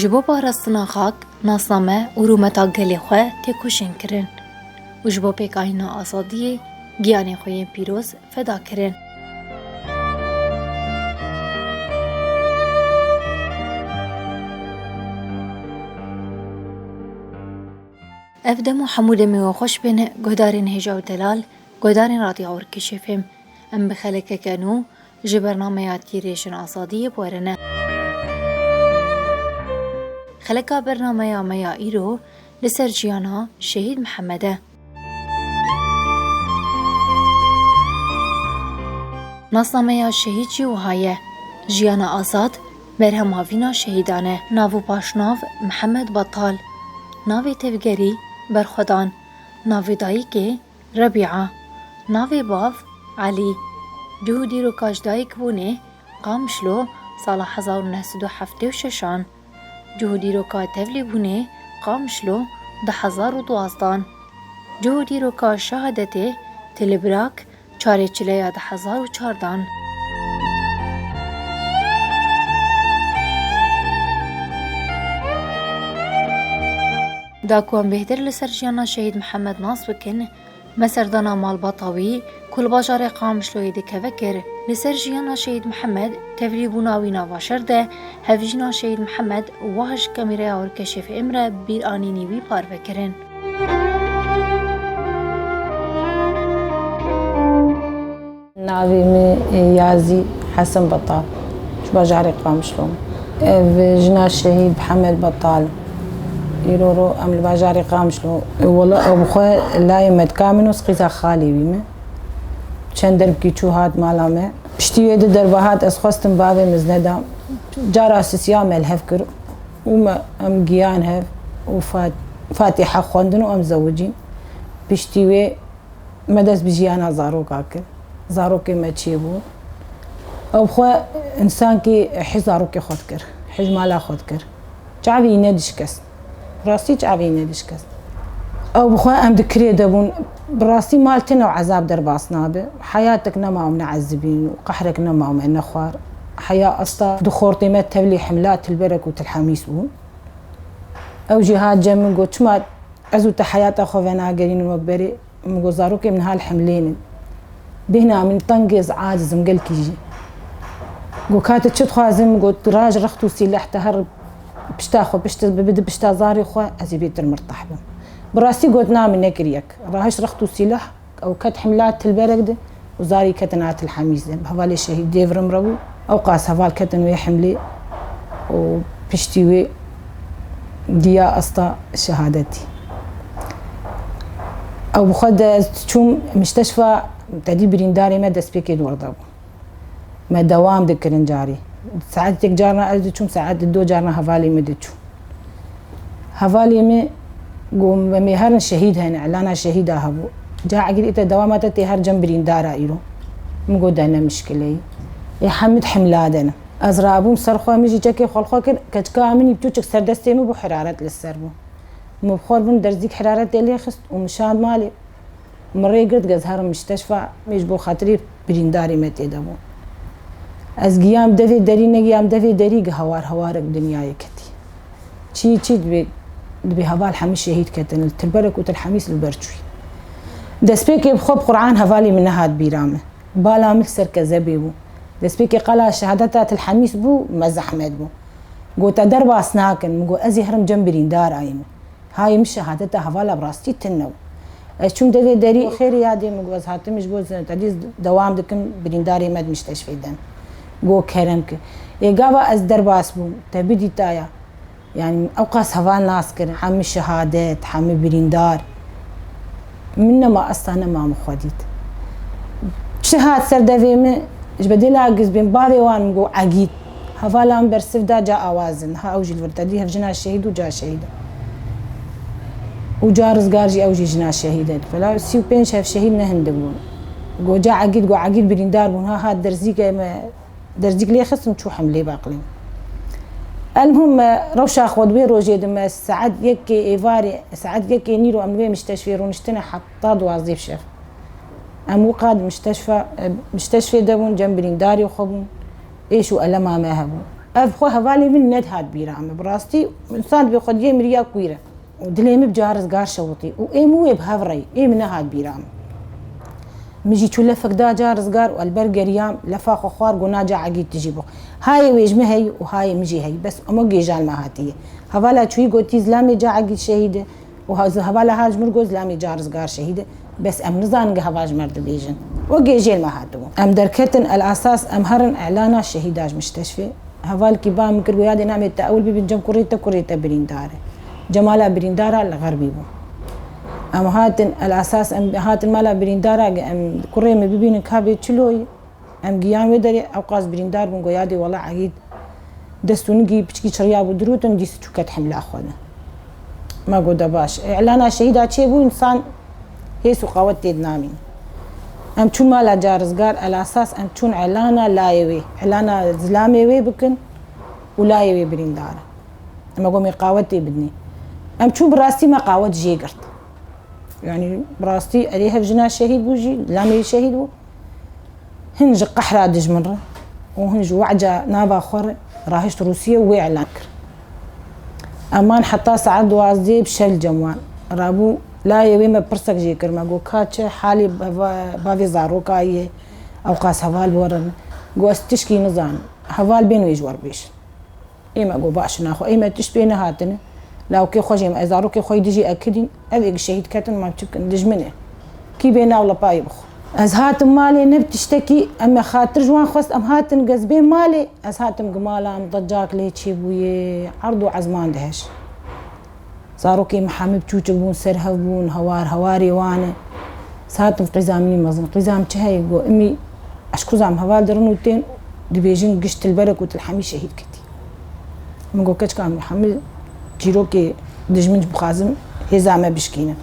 جبو پاراستنا خاک ناسنامه و رومتا گلی خواه تکوشن کرن و جبو پیک آینا آزادیه گیانی خوین پیروز فدا کرن. افدمو حمود میو خوش بین گودارین هجا و دلال گودارین رادی اور کشفیم ام بخلک کنو جبرنامه تیریشن آزادیه بورنه. خلکا برنامه میا ایرو لسر جیانا شهید محمده. ناسنامه شهید جیوهایه جیانا آزاد مرهم هاوینا شهیدانه ناو پاشناو محمد بطال ناو تفگری برخدان ناو دایک ربیعه ناو باف علی جهودی رو کاش دایک بونه قامشلو سال 1976 جهودی رو که تفلی بونه قامشلو 2012 جهودی رو که شهادت تلبراک چاره چلیه 2014 داکوان بهتر لسر جیانا شهید محمد ناس بکن مسردانا مال باطاوی کل باجار قامشلوی دکه وکر لسر جیانا شهید محمد تفلی بوناوینا واشرده هفجینا شهید محمد واهش کمیره اور کشف امره بیر آنینی وی پار وکرن. ناوی می یازی حسن بطال شو باجار قامشلو جنا شهید محمد بطال يرورو ام الباجاري قامشلو والله ابو خويا لا يمد كامنوس قيزا خالي بيمه چند درب کی چوهات مالامه پشتی د دربهات از خواستم بابه مزندا جارا سیام الهف کر وما ام گیان هف وفات فاتحه خوندن ام زوجين پشتی و مدس بجيانا زاروكا كر زاروكي ما تشيبو ابو خويا انسان كي حزاروكي خود كر حج مالا خود كر جعبي ندش كس براسي جعبي ندش كس او بخوا ام دكري دبون براسي مالتنا وعذاب درباسنا به حياتك نما ومنعذبين وقحرك نما ومن خوار حياه اصلا دخورتي ما تبلي حملات البرك وتالحميس بون او جهاد جم قلت ما ازو حياه اخو فانا قالين وبري مغزاروك من هالحملين بهنا من طنقز عاجز مقلك يجي قوكات تشتخوازم قلت راج رختو سلاح تهرب بشتاخو بشتا زاري خو ازي المرتحبه براسي قلت نام نكريك راهش رختو سلاح او كت حملات البرقده وزاري كتنات الحميز بهوالي شهيد ديفر مربو او قاس هوال كتن وي حملي وبشتي وي ديا اسطا شهادتي او بخد تشوم مستشفى تدي برينداري ما دسبيكي دوردابو ما دوام دكرن جاري ساعات تك جارنا أجدشون ساعات دو جارنا هفالي مدتشون هفالي مي قوم بمهارن شهيد هنا إعلانا شهيدة هبو جاء عقيد إتا دوامات تهار جنبرين دارا إيرو مقود أنا مشكلة يا حمد حملادنا أزرابهم صرخوا ميجي جاكي خلخوا كتكا مني بتوشك سردستي مو بحرارة للسربو مو بخور بن درزيك حرارة اللي خست ومشان مالي مرة قلت قزهر مستشفى ميج بو خاطري برينداري متي دابو از گیام دفی دری نگیام دفی دری هوار هوارك دنیای کتی چی دبی هوال حمش شهید کتن التربرك وتالحميس البرچوي دسبيك بخوب قرآن هوالي من هاد بيرامه بالا مكسر كذبي بو دسبيك قلا شهادتات الحميس بو مزحمد بو قلت درب اسناكن مقو ازي هرم جنبرين دار ايمه هاي مش شهادتها هوالا براستي تنو اشوم دفي دری خير يادي مقو از هاتمش بو تديز دوام دكم برينداري مد مستشفى دن گو کرنک یگاوا از درباس بوم تبدی تایا يعني اوقاس هفان ناس كر حمي شهادات حمي بريندار منما اصلا ما مخديت شهاد سردفيمه جبدي لاقز بين باري وان مقو عقيد هفالان برسف دا جا اوازن ها اوجي الورتدي هفجنا الشهيد وجا شهيد وجارز قارجي اوجي جنا شهيدات فلا سيو بينش هف شهيد نهندبون قو جا عقيد قو عقيد بريندار بون ها درزيك ما درزيك لي خصم شو حملي باقلين المهم روشا خود بي روجي دم ساعات يكي ايفاري ساعات يكي نيرو ام بي مستشفى رونشتنا حطاد وظيف شيف ام وقاد مستشفى دبون جنب داري وخبون ايش والما ما هبون أبخو هفالي من ند هاد بيرامة براستي إنسان بيخد يمريا كويرة ودليم بجارز قار شوطي وإيمو بهافري من هاد بيرامة مجي شو لفك دا جارز قار والبرجر يام لفاخ خوار قنا جا عقيد تجيبه هاي ويجمه هي وهاي مجي هي بس أما جيجان ما هاتيه هفالا شوي قلتي زلامي جا عقيد شهيدة وهذا هفالا هاج مرقو زلامي جارز قار شهيدة بس أم نزان هفاج مرد بيجن وجيجيل ما هاتو أم دركتن الأساس أم هرن إعلانا الشهيداج مستشفى هفال كبا مكر ويادي نعمل التأول ببنجم كوريتا بريندارة جمالا بريندارة الغربي بو أم هاتن الأساس أم هاتن مالا بريندارة أم كوريما ببين كابي تشلوي أم جيان ودري أوقاز بريندار بنقو يادي والله عقيد دستو نجي بشكي شرياب ودروتن دي ستوكت حمل أخونا ما قد باش إعلانا الشهيدات شيبو إنسان هيسو قوات تدنامين أم تون مالا جارزقار الأساس أم تون إعلانا لايوي إعلانا زلاميوي بكن ولايوي بريندارة أما قومي قاوتي بدني أم تون براستي ما قاوت جيقرت يعني براستي أليها بجنا شهيد بوجي لامي شهيد بو هنج قحرة دج مرة وهنج وعجة نابا خور راهشت روسيا وإعلان أمان حتى سعد وازدي بشل جموان رابو لا يوي ما برسك جيكر ما قو كاتش حالي بافي زاروكاية أو قاس هفال بورن قو استشكي نزان هفال بين ويجوار بيش إما قو باش ناخو إما تشبين هاتن لو كي خوجي ما زاروكي خوي ديجي أكدين أبيك شهيد كاتن ما بتشكن دج منه كي بينا ولا باي بخو از هاتم مالي نبتشتكي أما خاطر جوان خست أم هاتن قزبين مالي از هاتم قمالا مضجاك ليتشي بوي عرضو عزمان دهش زاروكي محامي بچوچك بون سرها بون هواري وانا ساتم قزامني مزن قزام چهي قو امي اشكو زام هوال درنوتين دبيجين قشت البرك وتلحمي شهيد كتي من قو كاش كان محمل جيروكي دجمنج بخازم هزامه بشكينه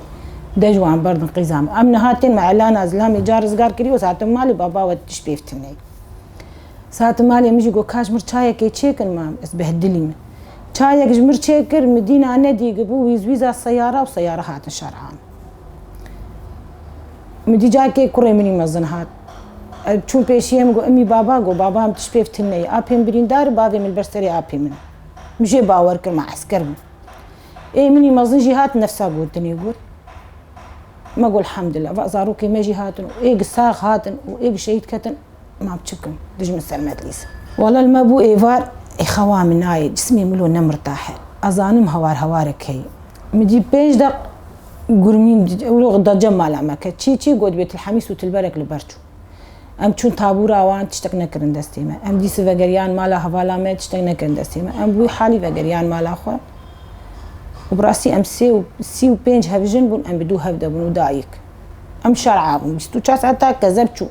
دجوان بردن قزام امنا هاتين مع اعلان ازلامي جارز قار كري وساتم مالي بابا ودش بيفتني ساتم مالي مجي قو كاش مرچايه كي تشيكن مام اس بهدلي شايك جمر شكر مدينة ندي قبو ويزويزا السيارة وسيارة هات الشرعان مدي جاكي كوري مني مزن هات چون پیشیم گو امی بابا هم تشبیفت نی آپیم بریندار بابی من برسری آپی من مجھے باور کر مع عسكر من اي مني مزن جهات نفسها قلتني يقول ما اقول الحمد لله فازاروكي ما جهاتن وايق ساق هاتن وايق شهيد كتن ما بتشكن دج من سلمات ليس والله المبو ايفار اخوان من هاي جسمي ملو مرتاح اظانم هوارك هي مدي بيج دق قرمين ولو غدا جمال عمك تشي قود بيت الحميس وتلبرك لبرچو ام چون تابورا وان تشتكنا كرن دستيما ام دي سفغريان مالا حوالا ما تشتكنا كرن دستيما ام بو حالي فغريان مالا خو وبراسي ام سي وبينج هفجن بون ام بدو هفدا بون دايك ام شرعابم بستو چاساتا كذبچو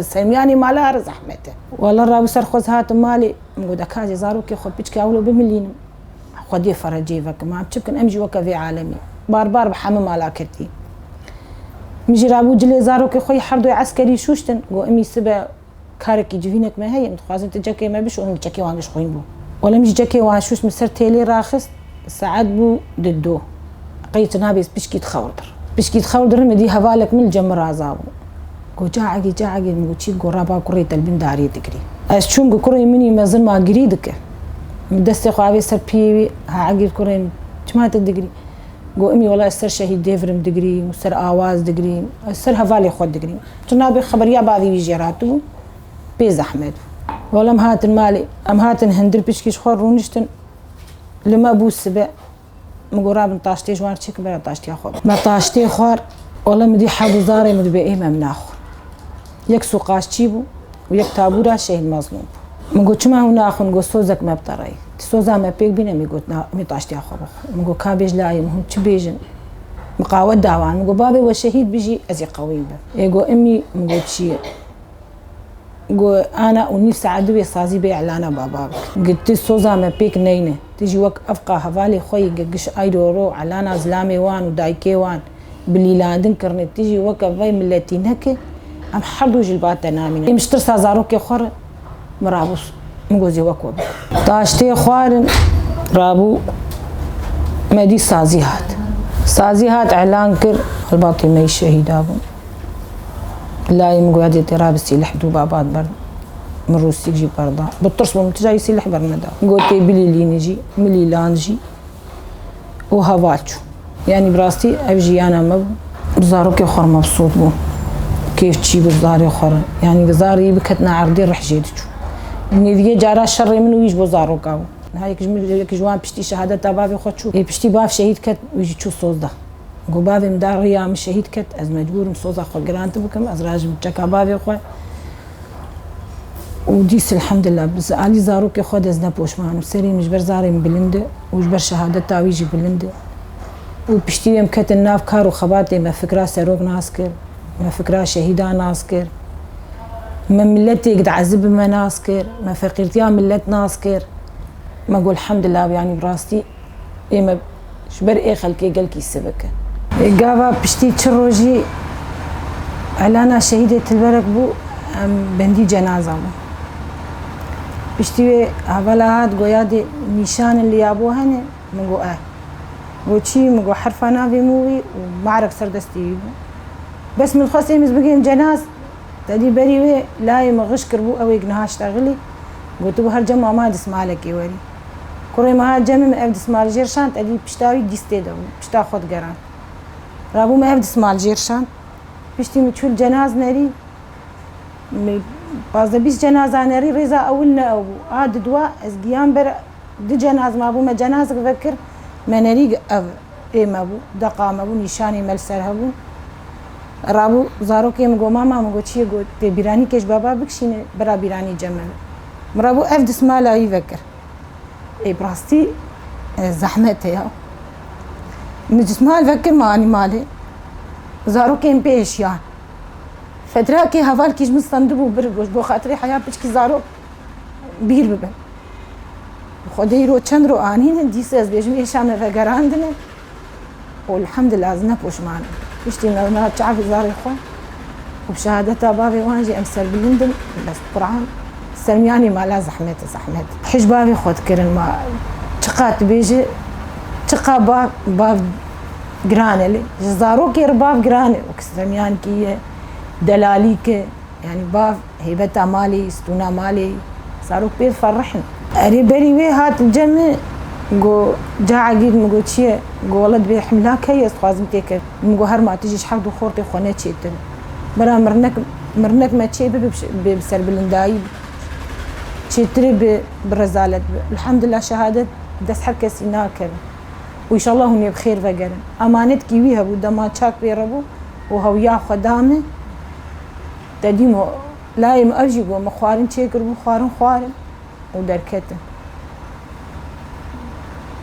سمياني مالا رزحمته والله رابو سرخوز هات مالي مقود كاجي زاروكي خو بيچكي اولو بملين خدي فرجي فك ما بتشكن امجي وك في عالمي بار بحمم مالا كتي مجي رابو جلي زاروكي خوي حردو عسكري شوشتن قو امي سبا كاركي جفينك ما هي متخازن تجاكي ما بيش وهم جاكي وانش خوين بو ولا مجي جاكي وانشوش مسر تيلي راخص ساعات بو ضدو قيت نابيس بشكي تخوردر مدي هفالك من الجمر رازابو قو جاعقي مقو تشي قو رابا كوريت البنداري تقري اشتشون قو كوري مني مازن ما قريدك مدستي خوابي سر بيوي هاعقي كوري ما تدقري قو امي والله سر شهيد ديفرم دقري وسر آواز دقري سر هفالي خود دقري تنابي خبريا بعضي بيجيراتو بيز احمد والله مهاتن مالي امهاتن هندر بشكيش خور رونشتن لما ابو السبع مقراب طاشتي جوار تشيك بلا طاشتي اخور ما طاشتي خور والله مدي حابو زاري مدي بايه ما مناخر يك سوقاش تشيبو ويك تابورا شهيد مظلوم مقول شما هنا اخو نقول سوزك ما بطري سوزا ما بيك بينا ميقول مي طاشتي اخور مقول كابيج لاي مهم تشبيجن مقاود داوان مقول بابي والشهيد بيجي ازي قوي به يقول امي مقول شي قو انا ونفسي عدوي صازي باعلانه بابا قلت سوزا ما بيك نينه تيجي وك افقا هفالي خوي قش ايدورو علانا زلامي وان ودايكي وان بالليلاندن كرنت تيجي وك في ملتين هكا ام حردو جلبات نامين مشتر سازاروكي خور مرابوس مغوزي وكو طاشتي خوارن رابو مدي سازيهات اعلان كر الباطل ما شهيد ابو لا يمقو هادي ترابسي لحدو بابات برد من روسي جي برضا بالطرس بمتجاي سلاح برمدا قلت بلي لينجي ملي لانجي وهافاتشو يعني براستي ابجي انا مب بزاروك اخر مبسوط بو كيف تشي بزاري اخر يعني بزاري بكتنا عرضي رح جيتشو اني ذي جارا شر منو يج بزاروك او هاي كجمل جوان بشتي شهاده تبابي خوتشو بشتي باف شهيد كت ويجي تشو صوزده قو بابي مدار ريا مش شهيد كت از مجبور مصوزه خو جرانت بكم از راجل تشكا بابي خو وديس الحمد لله بس علي زاروك خود از نبوش معنا سري مش برزاري من بلنده وش بر شهاده تاويجي بلنده وبشتي يم كت الناف كارو خباتي ما فكره سروق ناسكر ما فكره شهيدا ناسكر ما ملتي قد عذب ما ناسكر ما فقيرتي ملت ناسكر ما اقول الحمد لله يعني براستي اما شبر ايه خلكي قالكي السبكه قابا بشتي تشروجي اعلانا شهيده البرك بو بندي جنازه بو بشتي هبلات قيادي نيشان اللي يابوها هنا مقو وشي مقو حرفانا في موي وما عرف سردستي بس من خاص يمز بقيم جناز تدي بريوي لا يمغش كربو او يقنهاش تغلي قلت له هالجمع ما دس مالك يوري كوري ما هالجمع ما ابدس مال جيرشان تدي بشتاوي ديستي دو بشتا خود قران رابو ما ابدس مال جيرشان بشتي متشول جناز ناري بعض بيس جنازة ناري ريزا أولنا أو عاد دواء از قيام بر دي جناز ما بو ما جنازة بفكر ما ناري ايه ما بو دقا ما بو نشاني ملسرها بو رابو زاروكي مگو ماما مگو چیه گو تی بیرانی کش بابا بکشینه برا بیرانی جمل مرابو افدس مالا يفكر اي براستي زحمته يا مجس مال فكر ما اني مالي زاروكي مبيش يعني فترة كي هفال كيش مستندبو برگوش بو خاطري حياة بچكي زارو بير ببن خودي رو چند رو آنين ديس از بيجم ايشام فقراندنه والحمد لله از نبوش معنا بشتي ما تعرف زاري خوان وبشهادتها بابي وانجي امسر بلندن بس قرعان سلمياني ما لا زحمت حج بابي خود كرن ما تقات بيجي تقا باب جرانه لي زارو كير باب جرانه وكسلميان كي دلاليك يعني باب هيبتها مالي ستونا مالي صاروا بير فرحن اري بري وي هات الجمع قو جا عقيد مقو تشي قو والله دبي حملاك هي استخازم تيك مقو هر ما تجيش حق خورتي خونه تشيتر برا مرنك ما تشي بسر بلنداي تشيتري بالرزالة الحمد لله شهادة دس حركة سيناكر وإن شاء الله هني بخير فقرن أمانت كيويها بودا ما تشاك بيربو وهو يا خدامه تديمو لا يم أرجو مخوارن تشيكر بخوارن ودركته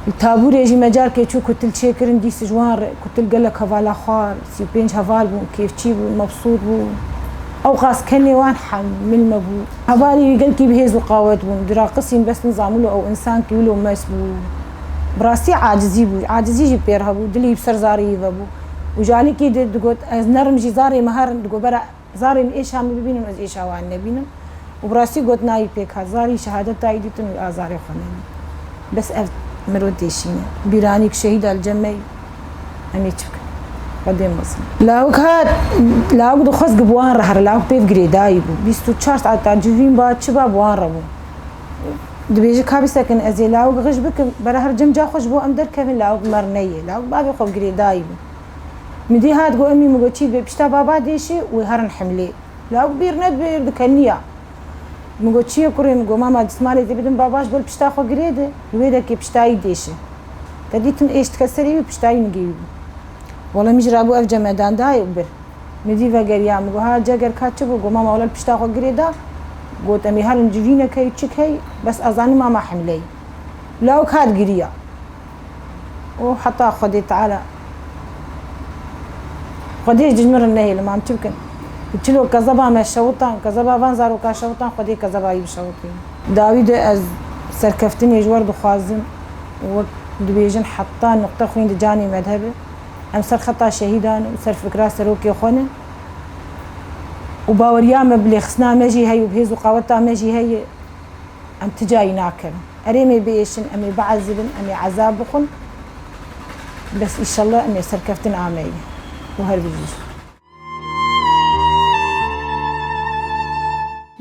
التابور يجي مجال كيشو كتل شيكرن دي سجوار كتل قلك هفالا خوار سي بينج هفال بو كيف تشي بو مبسوط بو او قاس كني وان حمل مبو هفالي يقل كي بهيز وقاوت بو دراقسين بس نظاملو او انسان كيولو مس بو براسي عاجزي جي بيرها بو دلي بسر زاري بو وجالي كي دقوت از نرم جي زاري مهار دقو برا زاري ايش هم ببينم از ايش وان نبينم وبراسي قوت ناي بيك هزاري شهادة تايدتن وازاري خنين بس مروديشينه بيرانيك شهيد الجمعي اميتشك قديم مصر لاوك دو خاص قبوان رهر لاوك بيف جريداي بو بيستو تشارت عطا جوفين با شباب وان ربو دبيجي كابي ساكن ازي لاوك غش بك برهر جم جا خوش بو امدر كفن لاوك مرنيه لاوك بابي خوف جريداي بو مدي هاد قو امي مقوتشي بيشتا بابا ديشي ويهرن حملي لاوك بيرند بيردكنيا مگو چیه کره مگو ماما دسمالی دیدم باباش بول پشتا خو گریده ویدا کی پشتای دیشه تدیتم ایشت کسری پشتای میگی والله میجرابو اف جمدان دای بر مدی وگریا مگو ها جگر کاچو مگو ماما ولا پشتا خو گریده قلت امي هرن جوینه کی چکی بس ازانی ماما حملی لو كاد گریا او حتى خدي تعالى خدي جمر النهي لما عم تبكن بتشلو كذبا ما شوطان كذبا فانزارو كشوطان خدي كذبا يبشوطين داوود از سركفتني يجور دو خازم ودبيجن حتى نقطه خوين جاني مذهبه ام سر خطا شهيدان وسر فكره سروكي خونه وباوريا مبلغ خصنا ماجي هي وبهيز وقاوتها ماجي هي ام تجاي ناكل اريمي بيشن امي بعذبن امي عذابكم بس ان شاء الله اني سركفتن عاميه وهربيجي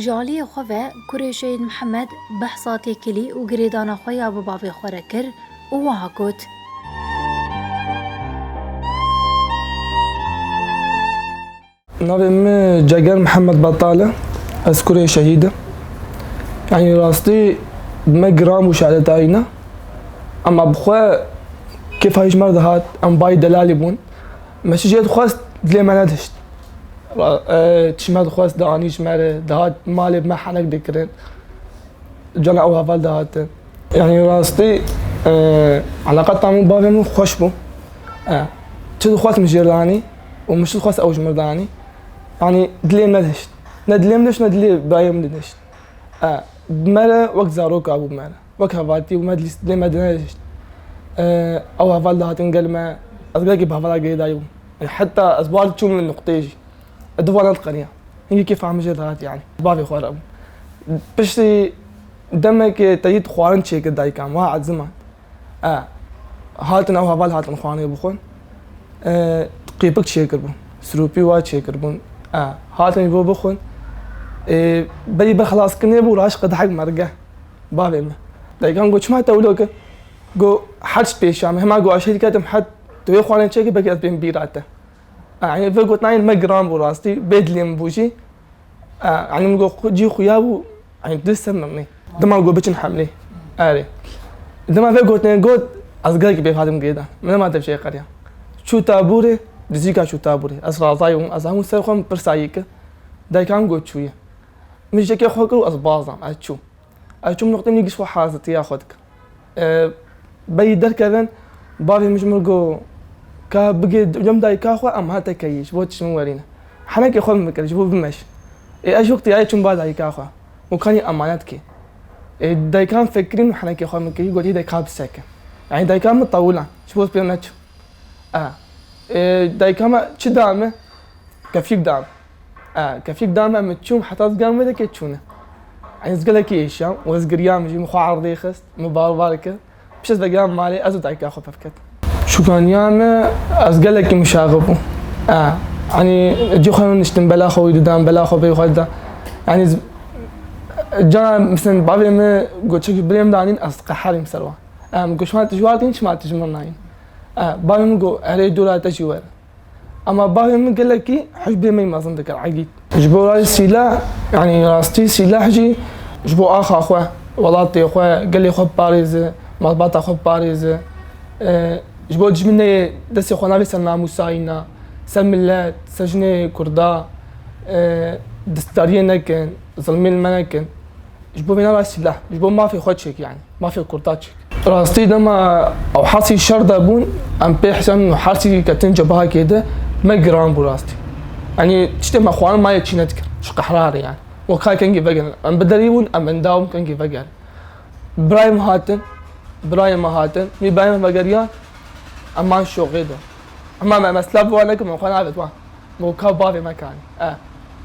جالی خواه کوری شهید محمد بحثاتی کلی و گریدان خواه بباوی خوره کر و وها گوت. نابم جگر محمد بطالة از کوری شهیده. يعني راستی ما جرام وشهادة عينا اما بخوا كيف هايش مرض هات ام باي دلالي بون ماشي جيت خواست دلي ما ندهشت تشماد خواست دانيش مره دهات مالي بما حنك دكرين جانا او هفال دهات يعني راستي علاقات طعمو بابي من خوش بو تشد خواست مجيراني ومش خواست اوج مرداني يعني دلي ما ندهشت ندلي مدهش ندلي باي مدهشت بمرة وقت زاروك أبو بمرة وقت هفالتي وما دلي دلي ما دهشت أو هفال دهات نقل أتلاقي بهفال قيدا يوم يعني حتى أسبوع تشوف من النقطة يجي الدفعة القرية هي كيف عم جدات يعني بابي خوار أبو بس دمك تجد خوارن شيء كده دايكام واحد زمان هاتن أو هفال هاتن خواني بخون قيبك شيء كربون سروبي واحد شيء كربون هاتن يبو بخون بدي خلاص كني أبو راش قد حق مرجع بابي ما دايكام قلت ما تقولوك جو حدش بيشام هم أقول عشان كاتم حد توي خواني شيء بقيت بين بيراته يعني فقلت ناين ما جرام براستي بدلي مبوجي يعني نقول جي خويابو يعني لسه مني دم أقول بتشن حملي أري دم فقلت نقول أصغرك بيفادم جيدا من ما تبي شيء قرية شو تابوري دزيكا شو تابوري أسرع طايوم أزهم سرخم برسايك داي كان قلت شوية مش جاك ياخذك وأصبازم أشوف من نقطة نيجي شو حازت ياخذك بيدر كذا بابي مش مرجو كبقي جم داي كاخوا أم هاتا كيش بوتش مورينا حناك ياخذ مكان شوفوا بمش إيش وقت يعيش من بعد داي كاخوا وكاني أمانتك داي كان فكرين حناك ياخذ مكان يقول داي كاب ساكن يعني داي كان مطولة شوفوا بيناتشو داي كان شدامه كفيك دام كفيك دام متشوم حتى أصغر مدة كتشونه يعني زقلك إيش يا وزقريام يجي مخاعر ضيخست مباركة بس دقام مالي أزود داي كاخوا ففكت شو كان ياما أزقلك مشاغبو يعني جي خلونا نشتم بلاخو ويدان بلاخو بيخدا يعني جانا مثلا بابي ما قلت شكل بليم دانين أصدق حالي مسلوا قلت ما تجوارتين ما تجمرناين بابي ما قو علي دولا تجوار أما بابي ما قال لك حش بليم ما صندق العقيد جبوا راي السلاح يعني راستي سلاح جي جبوا أخوه ولاتي أخوه قال لي خذ باريس مضبط أخذ باريس جبوا جمني دسي خونا بسنا موساينا سلملات سجني كردا دستارية نكن ظلمين منكن جبوا بينا راس السلاح جبوا ما في خدشك يعني ما في كرتاتشك راستي لما او حاسي الشرطة بون ام بيحسن حاسي كتنجا بها كده ما جرام براستي يعني تشتم اخوان ما يتشي نذكر شق حراري يعني وكاي كنجي فقر ام بدريبون ام انداوم كنجي فقر برايم هاتن مي برايم فقريان اما شو غيده اما ما مسلب وانا كم اخوان عبد وان مو كاب بابي مكاني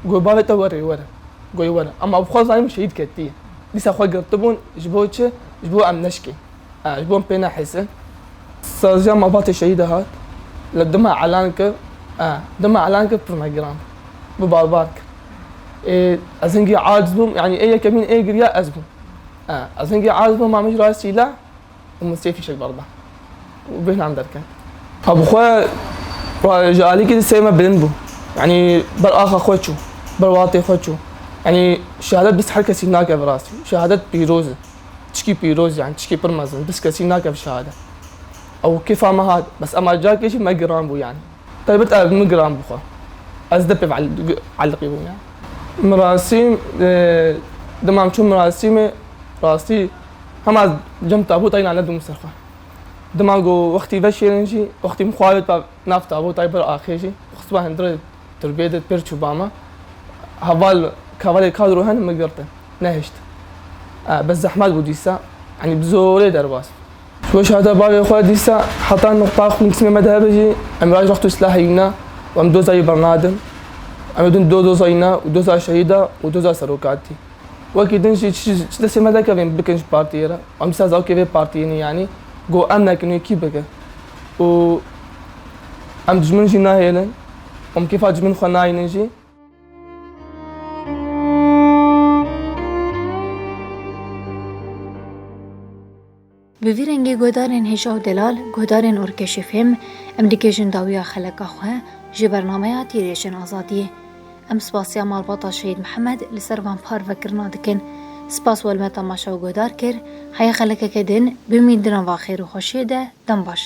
قول بابي توري ورا قوي ورا اما بخوز انا مش هيد كتير لسه اخوي قرطبون جبوتش جبوا ام نشكي جبون بينا حسن سازيا ما باتي شهيدة هات لدما علانك دما علانك برمجرام بباربارك ازنقي عاجزبهم يعني اي كمين اي قريا ازبهم ازنقي عاجزبهم ما مش راسي لا ومسيفي شك برضه وبين عندك ابو خويا جالي كده سيما بلنبو يعني بالاخر خوتشو بالواطي خوتشو يعني شهادات بس حركه سيناك براسي شهادات بيروز تشكي بيروز يعني تشكي برمزن بس كسيناك بشهاده او كيف ما هاد بس اما جاك شيء ما جرام بو يعني طيب بتقابل من جرام بخو ازدب على القيبون يعني مراسيم دمام شو مراسيمه راسي هم جم تابوت اين على دم سرخه دماغو وقتی بشینجی وقتی مخالط با نفت تابوت ای بر آخیجی خصوصا هندره تربیت پرچو باما هوال كوالي كادرو هن مقدرته نهشت بس زحمات بوديسا يعني بزوري درباس شوش هذا باقي اخويا ديسا حطان نقطة اخو نقسم مذهبي امراج رحتو سلاحينا وام دوزا برنادم ام دون دوزاينا ودوزا شهيدة ودوزا سروكاتي واكيد نجي تشتسي ماذا كفين بكنش بارتيرا ام سازاو كيفي بارتيني يعني جو امنا كنو كي بك و ام دجمن جي ناهيلن ام كيف اجمن خناي نجي Bi vî rengê guhdarên hêja û delal, guhdarên Orkeşê Fêm, em dikêjin dawiya xeleka xwe ji bernameya tîrêjin azadiyê. Em spasiya malbata Şehîd Mihemed li ser van parvekirina dikin. Spas welme temaşa û guhdar kir, heya xelekeke din bimîndina va xêr û xweşiyê de dem baş.